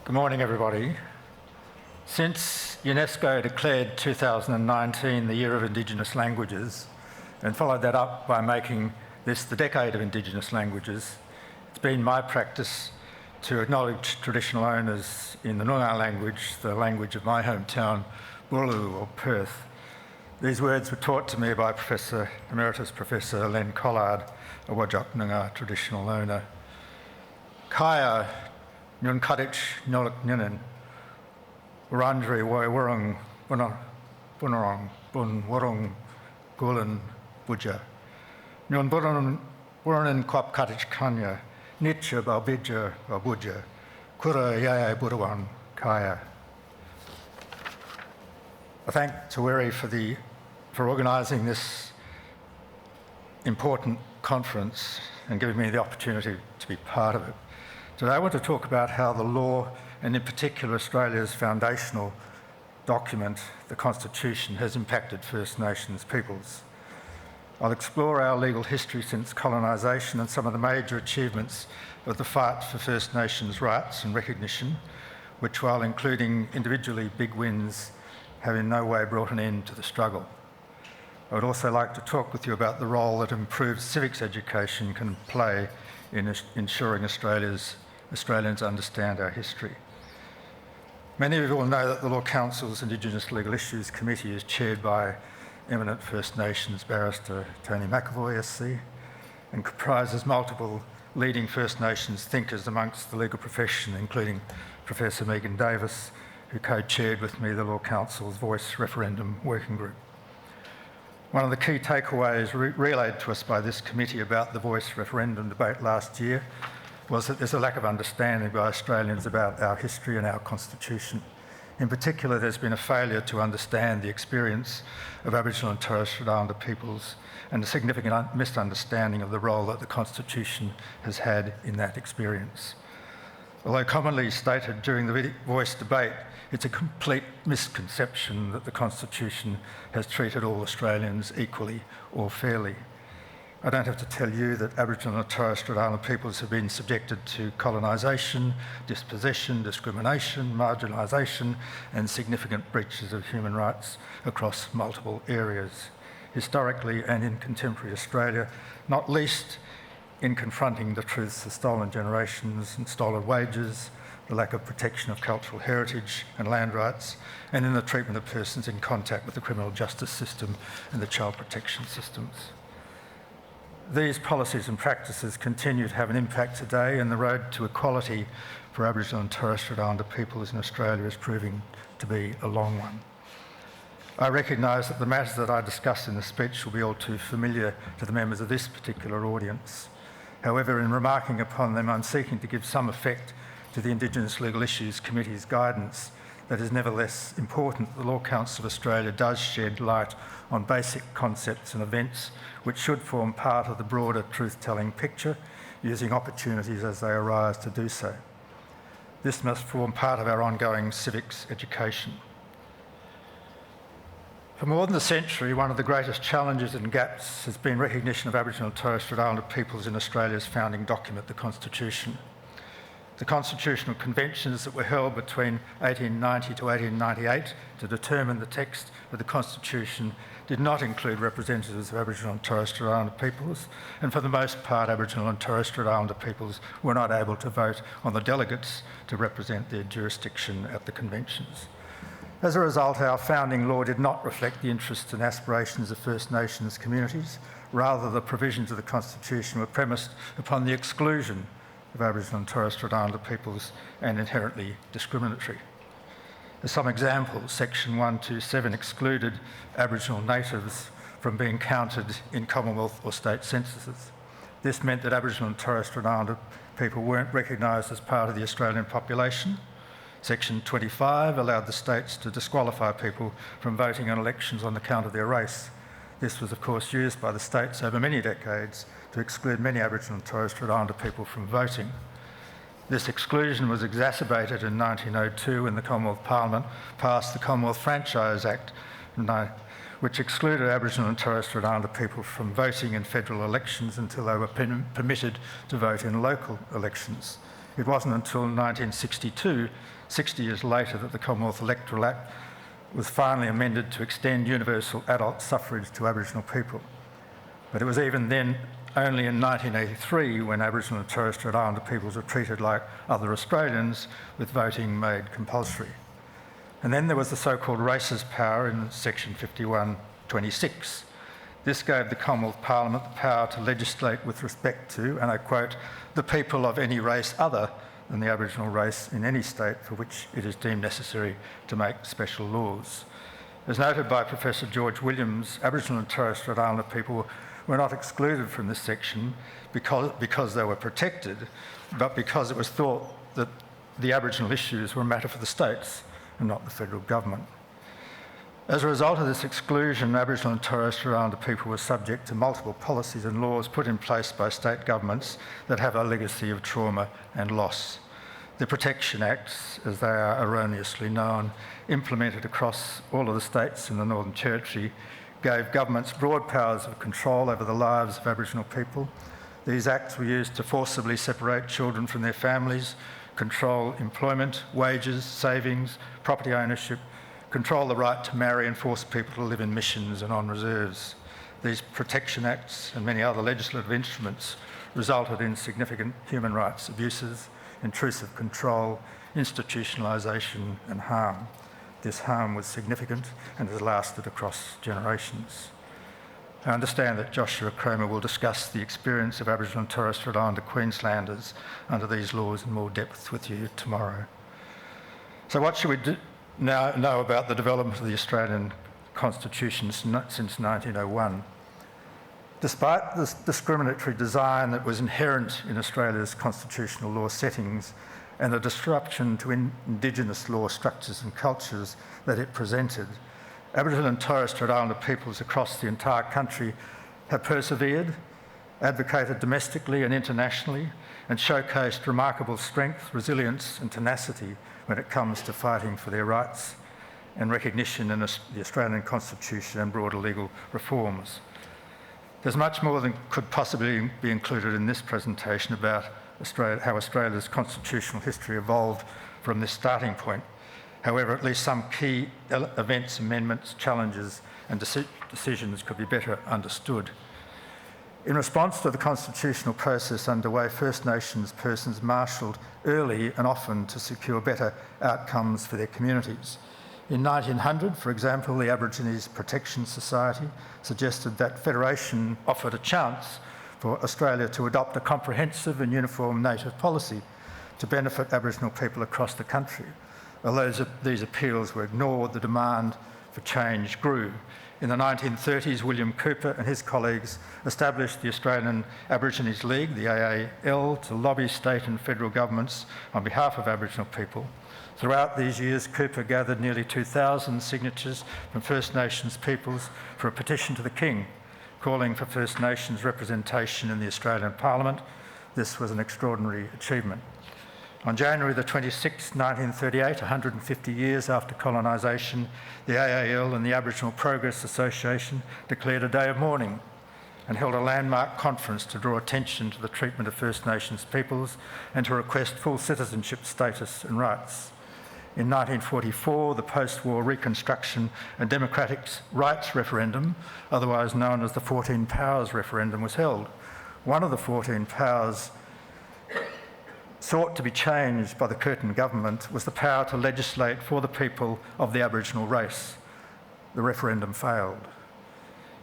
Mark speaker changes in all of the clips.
Speaker 1: Good morning, everybody. Since UNESCO declared 2019 the Year of Indigenous Languages and followed that up by making this the Decade of Indigenous Languages, it's been my practice to acknowledge traditional owners in the Noongar language, the language of my hometown, Bulu or Perth. These words were taught to me by Emeritus Professor Len Collard, a Whadjuk Noongar traditional owner. Kaya Nyun Kadich Nolak Nyunin, Wurundjeri Woi Wurrung Bunurong Bun Wurrung Gulen Buja, Nyun Wurrun Kwap Kadich Kanya, Nitcha Balbidja Balbuja, Kura Yaya Budawan Kaya. I thank Taweri for organising this important conference and giving me the opportunity to be part of it. Today I want to talk about how the law, and in particular Australia's foundational document, the Constitution, has impacted First Nations peoples. I'll explore our legal history since colonisation and some of the major achievements of the fight for First Nations rights and recognition, which, while including individually big wins, have in no way brought an end to the struggle. I would also like to talk with you about the role that improved civics education can play in ensuring Australians understand our history. Many of you will know that the Law Council's Indigenous Legal Issues Committee is chaired by eminent First Nations barrister Tony McIntyre SC and comprises multiple leading First Nations thinkers amongst the legal profession, including Professor Megan Davis, who co-chaired with me the Law Council's Voice Referendum Working Group. One of the key takeaways relayed to us by this committee about the Voice referendum debate last year was that there's a lack of understanding by Australians about our history and our Constitution. In particular, there's been a failure to understand the experience of Aboriginal and Torres Strait Islander peoples and a significant misunderstanding of the role that the Constitution has had in that experience. Although commonly stated during the Voice debate, it's a complete misconception that the Constitution has treated all Australians equally or fairly. I don't have to tell you that Aboriginal and Torres Strait Islander peoples have been subjected to colonisation, dispossession, discrimination, marginalisation and significant breaches of human rights across multiple areas, historically and in contemporary Australia, not least in confronting the truths of stolen generations and stolen wages, the lack of protection of cultural heritage and land rights, and in the treatment of persons in contact with the criminal justice system and the child protection systems. These policies and practices continue to have an impact today, and the road to equality for Aboriginal and Torres Strait Islander peoples in Australia is proving to be a long one. I recognise that the matters that I discuss in the speech will be all too familiar to the members of this particular audience. However, in remarking upon them, I'm seeking to give some effect to the Indigenous Legal Issues Committee's guidance that is nevertheless important. The Law Council of Australia does shed light on basic concepts and events which should form part of the broader truth-telling picture, using opportunities as they arise to do so. This must form part of our ongoing civics education. For more than a century, one of the greatest challenges and gaps has been recognition of Aboriginal and Torres Strait Islander peoples in Australia's founding document, the Constitution. The constitutional conventions that were held between 1890 to 1898 to determine the text of the Constitution did not include representatives of Aboriginal and Torres Strait Islander peoples, and for the most part Aboriginal and Torres Strait Islander peoples were not able to vote on the delegates to represent their jurisdiction at the conventions. As a result, our founding law did not reflect the interests and aspirations of First Nations communities. Rather, the provisions of the Constitution were premised upon the exclusion of Aboriginal and Torres Strait Islander peoples and inherently discriminatory. As some examples, Section 127 excluded Aboriginal natives from being counted in Commonwealth or state censuses. This meant that Aboriginal and Torres Strait Islander people weren't recognised as part of the Australian population. Section 25 allowed the states to disqualify people from voting on elections on account of their race. This was, of course, used by the states over many decades to exclude many Aboriginal and Torres Strait Islander people from voting. This exclusion was exacerbated in 1902 when the Commonwealth Parliament passed the Commonwealth Franchise Act, which excluded Aboriginal and Torres Strait Islander people from voting in federal elections until they were permitted to vote in local elections. It wasn't until 1962, 60 years later, that the Commonwealth Electoral Act was finally amended to extend universal adult suffrage to Aboriginal people. But it was even then only in 1983 when Aboriginal and Torres Strait Islander peoples were treated like other Australians, with voting made compulsory. And then there was the so-called races power in section 51(26). This gave the Commonwealth Parliament the power to legislate with respect to, and I quote, the people of any race other than the Aboriginal race in any state for which it is deemed necessary to make special laws. As noted by Professor George Williams, Aboriginal and Torres Strait Islander people were not excluded from this section because they were protected, but because it was thought that the Aboriginal issues were a matter for the states and not the federal government. As a result of this exclusion, Aboriginal and Torres Strait Islander people were subject to multiple policies and laws put in place by state governments that have a legacy of trauma and loss. The Protection Acts, as they are erroneously known, implemented across all of the states in the Northern Territory, gave governments broad powers of control over the lives of Aboriginal people. These acts were used to forcibly separate children from their families, control employment, wages, savings, property ownership, control the right to marry and force people to live in missions and on reserves. These Protection Acts and many other legislative instruments resulted in significant human rights abuses, intrusive control, institutionalisation and harm. This harm was significant and has lasted across generations. I understand that Joshua Cromer will discuss the experience of Aboriginal and Torres Strait Islander Queenslanders under these laws in more depth with you tomorrow. So what should we now know about the development of the Australian Constitution since 1901? Despite the discriminatory design that was inherent in Australia's constitutional law settings and the disruption to Indigenous law structures and cultures that it presented, Aboriginal and Torres Strait Islander peoples across the entire country have persevered, advocated domestically and internationally, and showcased remarkable strength, resilience and tenacity when it comes to fighting for their rights and recognition in the Australian Constitution and broader legal reforms. There's much more than could possibly be included in this presentation about how Australia's constitutional history evolved from this starting point. However, at least some key events, amendments, challenges and decisions could be better understood. In response to the constitutional process underway, First Nations persons marshalled early and often to secure better outcomes for their communities. In 1900, for example, the Aborigines Protection Society suggested that Federation offered a chance for Australia to adopt a comprehensive and uniform native policy to benefit Aboriginal people across the country. Although these appeals were ignored, the demand for change grew. In the 1930s, William Cooper and his colleagues established the Australian Aborigines League, the AAL, to lobby state and federal governments on behalf of Aboriginal people. Throughout these years, Cooper gathered nearly 2,000 signatures from First Nations peoples for a petition to the King, calling for First Nations representation in the Australian Parliament. This was an extraordinary achievement. On January the 26th, 1938, 150 years after colonisation, the AAL and the Aboriginal Progress Association declared a day of mourning and held a landmark conference to draw attention to the treatment of First Nations peoples and to request full citizenship status and rights. In 1944, the post-war Reconstruction and Democratic Rights Referendum, otherwise known as the 14 Powers Referendum, was held. One of the 14 powers sought to be changed by the Curtin government was the power to legislate for the people of the Aboriginal race. The referendum failed.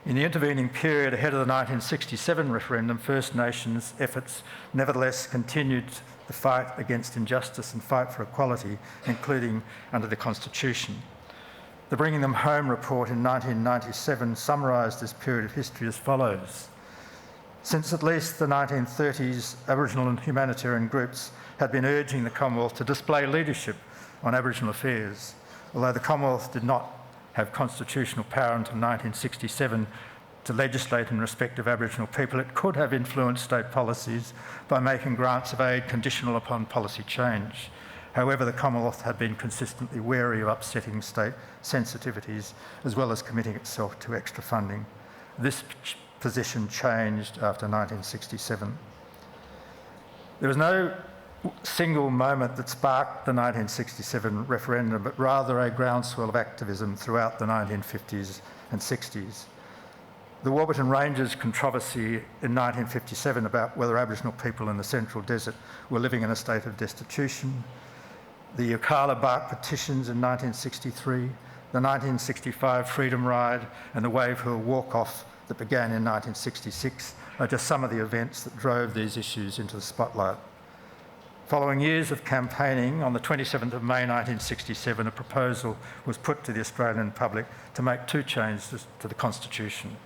Speaker 1: In the intervening period ahead of the 1967 referendum, First Nations efforts nevertheless continued the fight against injustice and fight for equality, including under the Constitution. The Bringing Them Home report in 1997 summarised this period of history as follows. Since at least the 1930s, Aboriginal and humanitarian groups had been urging the Commonwealth to display leadership on Aboriginal affairs. Although the Commonwealth did not have constitutional power until 1967 to legislate in respect of Aboriginal people, it could have influenced state policies by making grants of aid conditional upon policy change. However, the Commonwealth had been consistently wary of upsetting state sensitivities as well as committing itself to extra funding. This position changed after 1967. There was no single moment that sparked the 1967 referendum, but rather a groundswell of activism throughout the 1950s and 60s. The Warburton Ranges controversy in 1957 about whether Aboriginal people in the Central Desert were living in a state of destitution, the Yirrkala Bark petitions in 1963, the 1965 Freedom Ride and the Wave Hill Walk-Off that began in 1966 are just some of the events that drove these issues into the spotlight. Following years of campaigning, on the 27th of May 1967, a proposal was put to the Australian public to make two changes to the Constitution.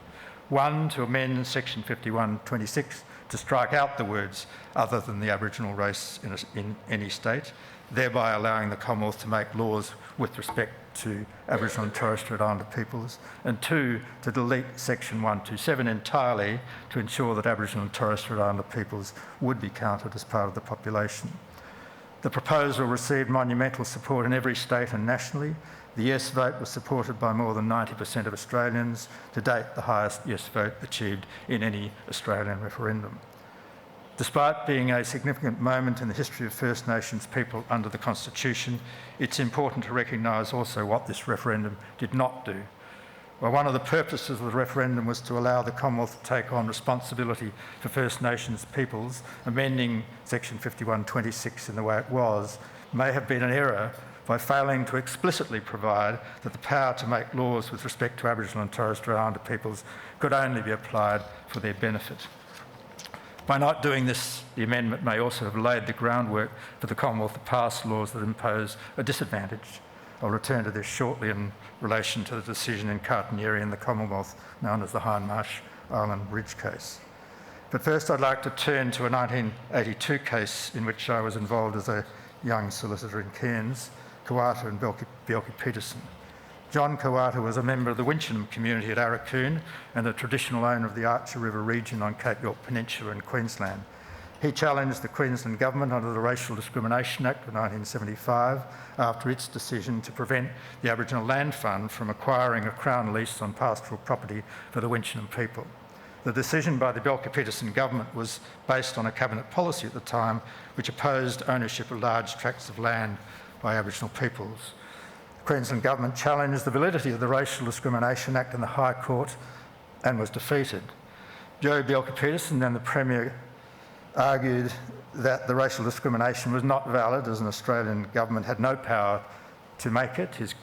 Speaker 1: One, to amend section 51(26) to strike out the words other than the Aboriginal race in any state, thereby allowing the Commonwealth to make laws with respect to Aboriginal and Torres Strait Islander peoples. And two, to delete section 127 entirely to ensure that Aboriginal and Torres Strait Islander peoples would be counted as part of the population. The proposal received monumental support in every state and nationally. The yes vote was supported by more than 90% of Australians, to date the highest yes vote achieved in any Australian referendum. Despite being a significant moment in the history of First Nations people under the Constitution, it's important to recognise also what this referendum did not do. Well, one of the purposes of the referendum was to allow the Commonwealth to take on responsibility for First Nations peoples. Amending section 51(26) in the way it was may have been an error by failing to explicitly provide that the power to make laws with respect to Aboriginal and Torres Strait Islander peoples could only be applied for their benefit. By not doing this, the amendment may also have laid the groundwork for the Commonwealth to pass laws that impose a disadvantage. I'll return to this shortly in relation to the decision in Cartonieri in the Commonwealth, known as the Hindmarsh Island Ridge case. But first I'd like to turn to a 1982 case in which I was involved as a young solicitor in Cairns, Kawata and Bjelke Petersen. John Kawata was a member of the Winchenham community at Arakoon and a traditional owner of the Archer River region on Cape York Peninsula in Queensland. He challenged the Queensland Government under the Racial Discrimination Act of 1975 after its decision to prevent the Aboriginal Land Fund from acquiring a Crown lease on pastoral property for the Winchenham people. The decision by the Bjelke Petersen government was based on a cabinet policy at the time which opposed ownership of large tracts of land by Aboriginal peoples. The Queensland Government challenged the validity of the Racial Discrimination Act in the High Court and was defeated. Joe Bjelke Petersen, then the Premier, argued that the racial discrimination was not valid as an Australian government had no power to make it.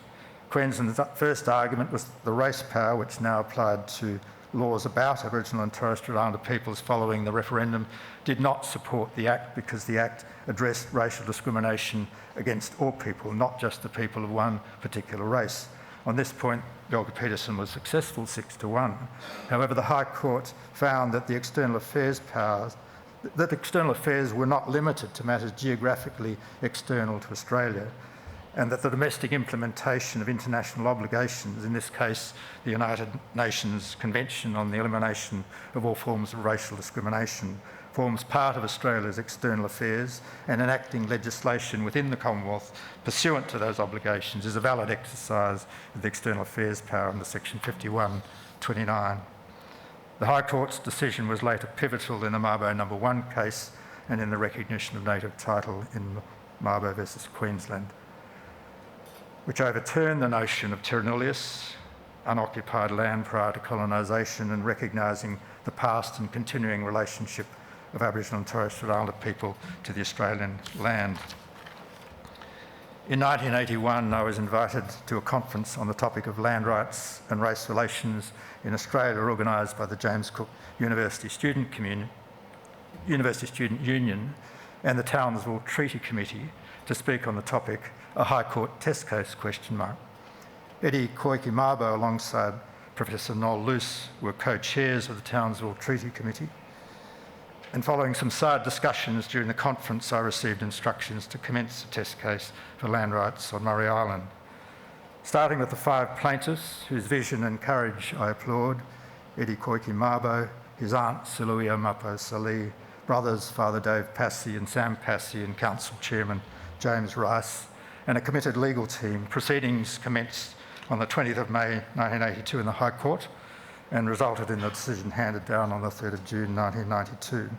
Speaker 1: Queensland's first argument was the race power, which now applied to laws about Aboriginal and Torres Strait Islander peoples following the referendum, did not support the Act because the Act addressed racial discrimination against all people, not just the people of one particular race. On this point, Bjelke Petersen was successful 6-1. However, the High Court found that external affairs were not limited to matters geographically external to Australia, and that the domestic implementation of international obligations, in this case the United Nations Convention on the Elimination of All Forms of Racial Discrimination, forms part of Australia's external affairs, and enacting legislation within the Commonwealth pursuant to those obligations is a valid exercise of the external affairs power under section 51(29). The High Court's decision was later pivotal in the Mabo No. 1 case and in the recognition of native title in Mabo versus Queensland, which overturned the notion of terra nullius, unoccupied land prior to colonisation, and recognising the past and continuing relationship of Aboriginal and Torres Strait Islander people to the Australian land. In 1981, I was invited to a conference on the topic of land rights and race relations in Australia, organised by the James Cook University Student Union and the Townsville Treaty Committee to speak on the topic, a High Court test case ? Eddie Koiki-Mabo alongside Professor Noel Luce were co-chairs of the Townsville Treaty Committee. And following some side discussions during the conference, I received instructions to commence a test case for land rights on Murray Island. Starting with the 5 plaintiffs, whose vision and courage I applaud: Eddie Koiki-Mabo, his aunt Siluia Mapo-Sali, brothers Father Dave Passy and Sam Passy, and Council Chairman James Rice, and a committed legal team. Proceedings commenced on the 20th of May 1982 in the High Court and resulted in the decision handed down on the 3rd of June 1992.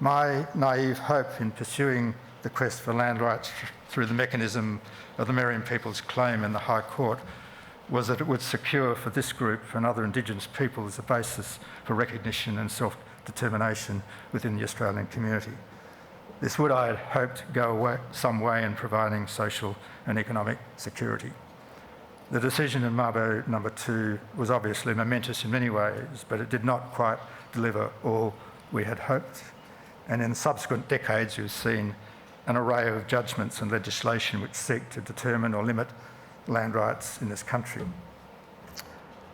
Speaker 1: My naive hope in pursuing the quest for land rights through the mechanism of the Meriam People's Claim in the High Court was that it would secure for this group and other Indigenous peoples a basis for recognition and self-determination within the Australian community. This would, I had hoped, go some way in providing social and economic security. The decision in Mabo number 2 was obviously momentous in many ways, but it did not quite deliver all we had hoped. And in subsequent decades, we've seen an array of judgments and legislation which seek to determine or limit land rights in this country.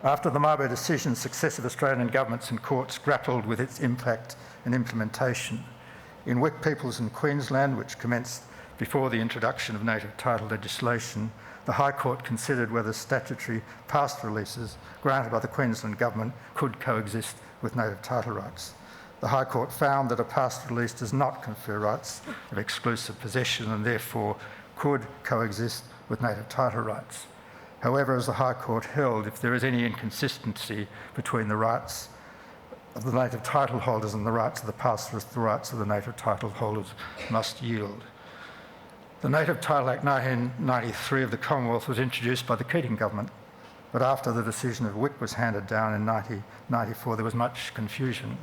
Speaker 1: After the Mabo decision, successive Australian governments and courts grappled with its impact and implementation. In Wik Peoples in Queensland, which commenced before the introduction of native title legislation, the High Court considered whether statutory pastoral leases granted by the Queensland Government could coexist with native title rights. The High Court found that a pastoral lease does not confer rights of exclusive possession and therefore could coexist with native title rights. However, as the High Court held, if there is any inconsistency between the rights of the native title holders and the rights of the pastoralists, the rights of the native title holders must yield. The Native Title Act 1993 of the Commonwealth was introduced by the Keating government, but after the decision of Wik was handed down in 1994, there was much confusion.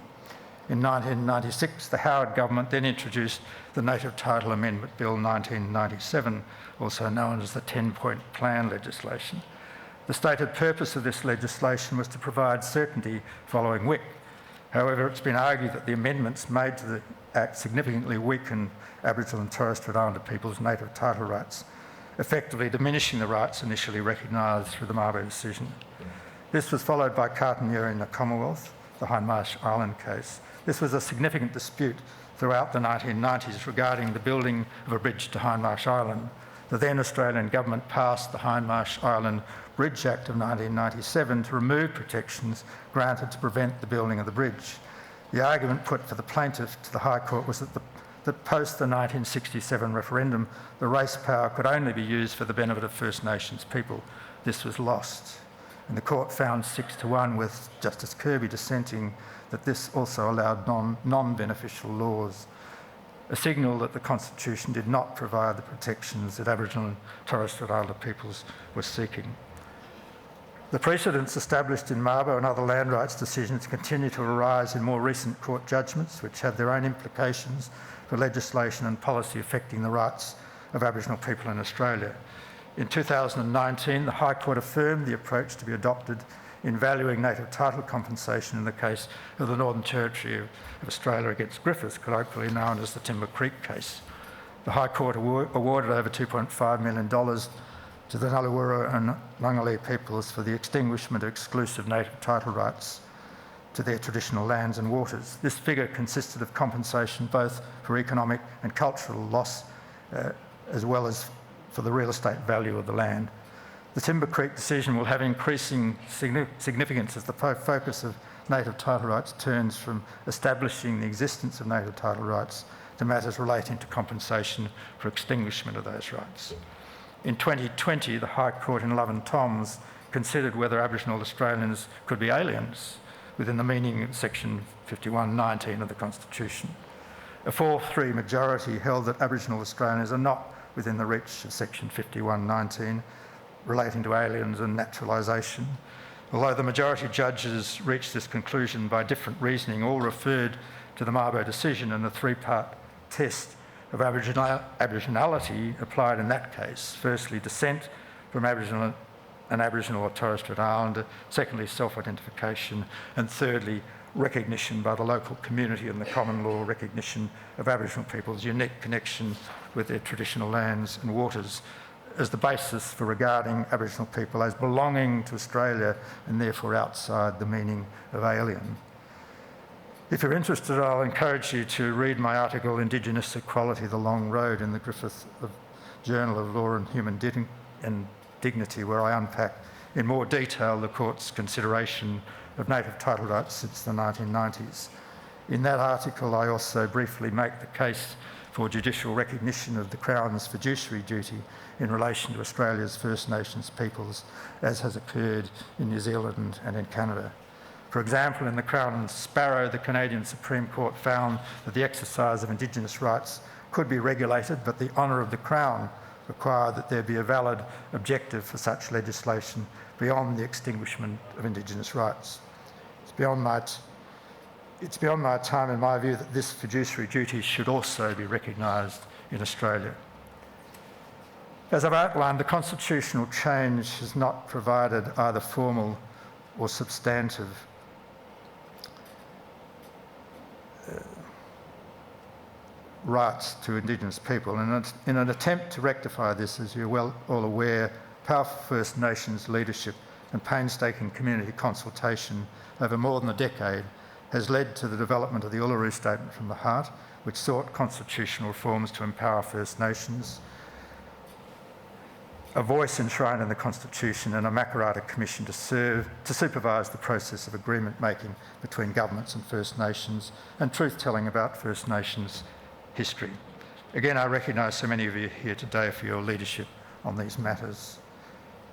Speaker 1: In 1996, the Howard government then introduced the Native Title Amendment Bill 1997, also known as the 10-Point Plan legislation. The stated purpose of this legislation was to provide certainty following Wik. However, it's been argued that the amendments made to the Act significantly weakened Aboriginal and Torres Strait Islander people's native title rights, effectively diminishing the rights initially recognised through the Mabo decision. This was followed by Cartonier in the Commonwealth, the Hindmarsh Island case. This was a significant dispute throughout the 1990s regarding the building of a bridge to Hindmarsh Island. The then Australian government passed the Hindmarsh Island Bridge Act of 1997 to remove protections granted to prevent the building of the bridge. The argument put for the plaintiff to the High Court was that post the 1967 referendum, the race power could only be used for the benefit of First Nations people. This was lost. And the court found 6-1, with Justice Kirby dissenting, that this also allowed non-beneficial laws, a signal that the Constitution did not provide the protections that Aboriginal and Torres Strait Islander peoples were seeking. The precedents established in Mabo and other land rights decisions continue to arise in more recent court judgments, which have their own implications for legislation and policy affecting the rights of Aboriginal people in Australia. In 2019, the High Court affirmed the approach to be adopted in valuing native title compensation in the case of the Northern Territory of Australia against Griffiths, colloquially known as the Timber Creek case. The High Court awarded over $2.5 million to the Nullarbor and Nungalee peoples for the extinguishment of exclusive native title rights to their traditional lands and waters. This figure consisted of compensation both for economic and cultural loss, as well as for the real estate value of the land. The Timber Creek decision will have increasing significance as the focus of native title rights turns from establishing the existence of native title rights to matters relating to compensation for extinguishment of those rights. In 2020, the High Court in Love and Toms considered whether Aboriginal Australians could be aliens within the meaning of section 51(19) of the Constitution. A 4-3 majority held that Aboriginal Australians are not within the reach of section 51(19) relating to aliens and naturalisation. Although the majority judges reached this conclusion by different reasoning, all referred to the Mabo decision and the 3-part test of Aboriginality applied in that case. Firstly, descent from Aboriginal or Torres Strait Islander. Secondly, self-identification. And thirdly, recognition by the local community and the common law recognition of Aboriginal people's unique connection with their traditional lands and waters as the basis for regarding Aboriginal people as belonging to Australia and therefore outside the meaning of alien. If you're interested, I'll encourage you to read my article, Indigenous Equality, The Long Road, in the Griffith Journal of Law and Human Dignity, where I unpack in more detail the court's consideration of native title rights since the 1990s. In that article, I also briefly make the case for judicial recognition of the Crown's fiduciary duty in relation to Australia's First Nations peoples, as has occurred in New Zealand and in Canada. For example, in the Crown and Sparrow, the Canadian Supreme Court found that the exercise of Indigenous rights could be regulated, but the honour of the Crown required that there be a valid objective for such legislation beyond the extinguishment of Indigenous rights. It's beyond my time, in my view, that this fiduciary duty should also be recognised in Australia. As I've outlined, the constitutional change has not provided either formal or substantive rights to Indigenous people. And in an attempt to rectify this, as you're well all aware, powerful First Nations leadership and painstaking community consultation over more than a decade has led to the development of the Uluru Statement from the Heart, which sought constitutional reforms to empower First Nations, a voice enshrined in the Constitution, and a McIntyre Commission to supervise the process of agreement making between governments and First Nations and truth-telling about First Nations history. Again, I recognise so many of you here today for your leadership on these matters.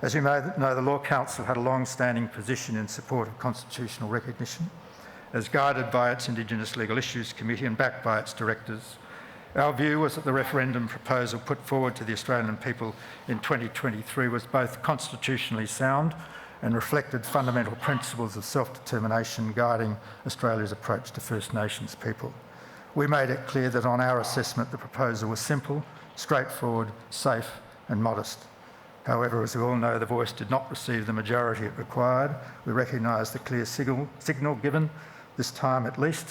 Speaker 1: As you may know, the Law Council had a long-standing position in support of constitutional recognition, as guided by its Indigenous Legal Issues Committee and backed by its directors. Our view was that the referendum proposal put forward to the Australian people in 2023 was both constitutionally sound and reflected fundamental principles of self-determination guiding Australia's approach to First Nations people. We made it clear that on our assessment the proposal was simple, straightforward, safe and modest. However, as we all know, the voice did not receive the majority it required. We recognise the clear signal given, this time at least,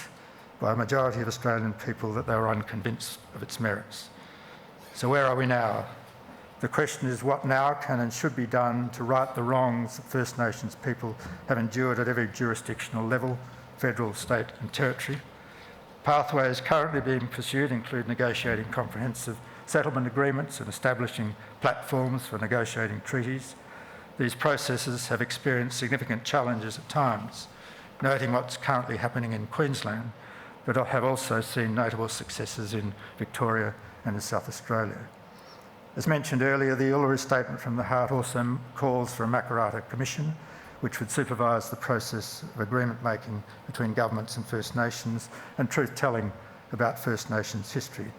Speaker 1: by a majority of Australian people that they were unconvinced of its merits. So where are we now? The question is, what now can and should be done to right the wrongs that First Nations people have endured at every jurisdictional level, federal, state and territory? Pathways currently being pursued include negotiating comprehensive settlement agreements and establishing platforms for negotiating treaties. These processes have experienced significant challenges at times, noting what's currently happening in Queensland, but have also seen notable successes in Victoria and in South Australia. As mentioned earlier, the Uluru Statement from the Heart also calls for a McIntyre Commission, which would supervise the process of agreement making between governments and First Nations and truth-telling about First Nations history.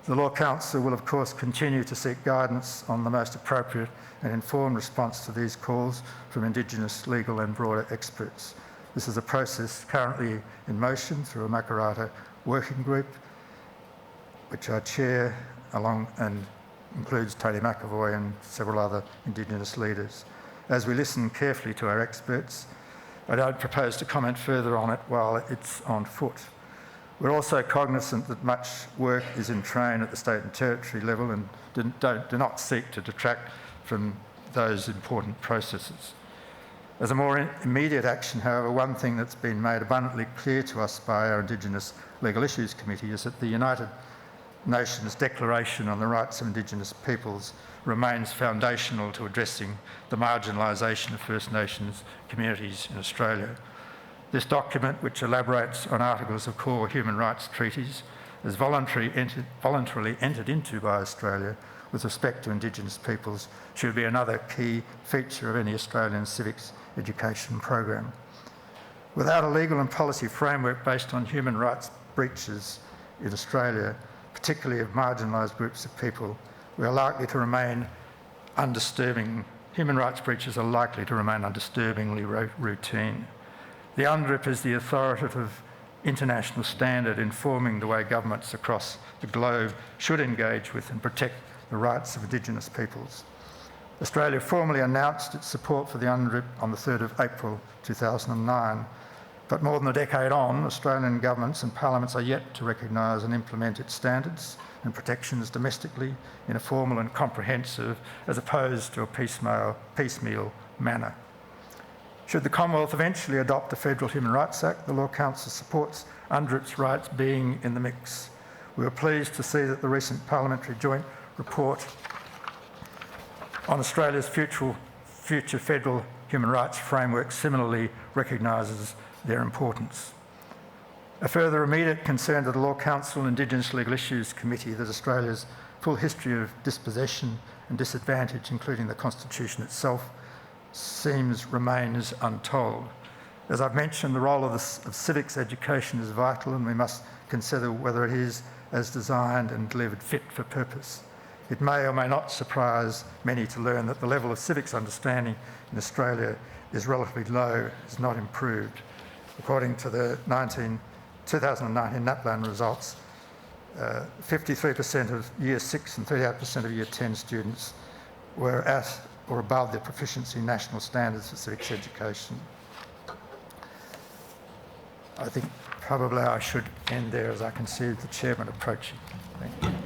Speaker 1: The Law Council will, of course, continue to seek guidance on the most appropriate and informed response to these calls from Indigenous legal and broader experts. This is a process currently in motion through a McIntyre working group, which I chair, and includes Tony McAvoy and several other Indigenous leaders. As we listen carefully to our experts, I don't propose to comment further on it while it's on foot. We're also cognisant that much work is in train at the state and territory level and do not seek to detract from those important processes. As a more immediate action, however, one thing that's been made abundantly clear to us by our Indigenous Legal Issues Committee is that the United Nations Declaration on the Rights of Indigenous Peoples remains foundational to addressing the marginalisation of First Nations communities in Australia. This document, which elaborates on articles of core human rights treaties, is voluntarily entered into by Australia with respect to Indigenous peoples, should be another key feature of any Australian civics education program. Without a legal and policy framework based on human rights breaches in Australia, particularly of marginalised groups of people, we are likely to remain human rights breaches are likely to remain undisturbingly routine. The UNDRIP is the authoritative international standard informing the way governments across the globe should engage with and protect the rights of Indigenous peoples. Australia formally announced its support for the UNDRIP on the 3rd of April 2009, but more than a decade on, Australian governments and parliaments are yet to recognise and implement its standards and protections domestically in a formal and comprehensive, as opposed to a piecemeal manner. Should the Commonwealth eventually adopt a Federal Human Rights Act, the Law Council supports UNDRIP's rights being in the mix. We were pleased to see that the recent Parliamentary Joint Report on Australia's future federal human rights framework similarly recognises their importance. A further immediate concern to the Law Council and Indigenous Legal Issues Committee that Australia's full history of dispossession and disadvantage, including the Constitution itself, remains untold. As I've mentioned, the role of civics education is vital, and we must consider whether it is, as designed and delivered, fit for purpose. It may or may not surprise many to learn that the level of civics understanding in Australia is relatively low, is not improved. According to the 2019 NAPLAN results, 53% of Year 6 and 38% of Year 10 students were at or above the proficiency national standards for civics education. I think probably I should end there as I can see the chairman approaching. Thank you.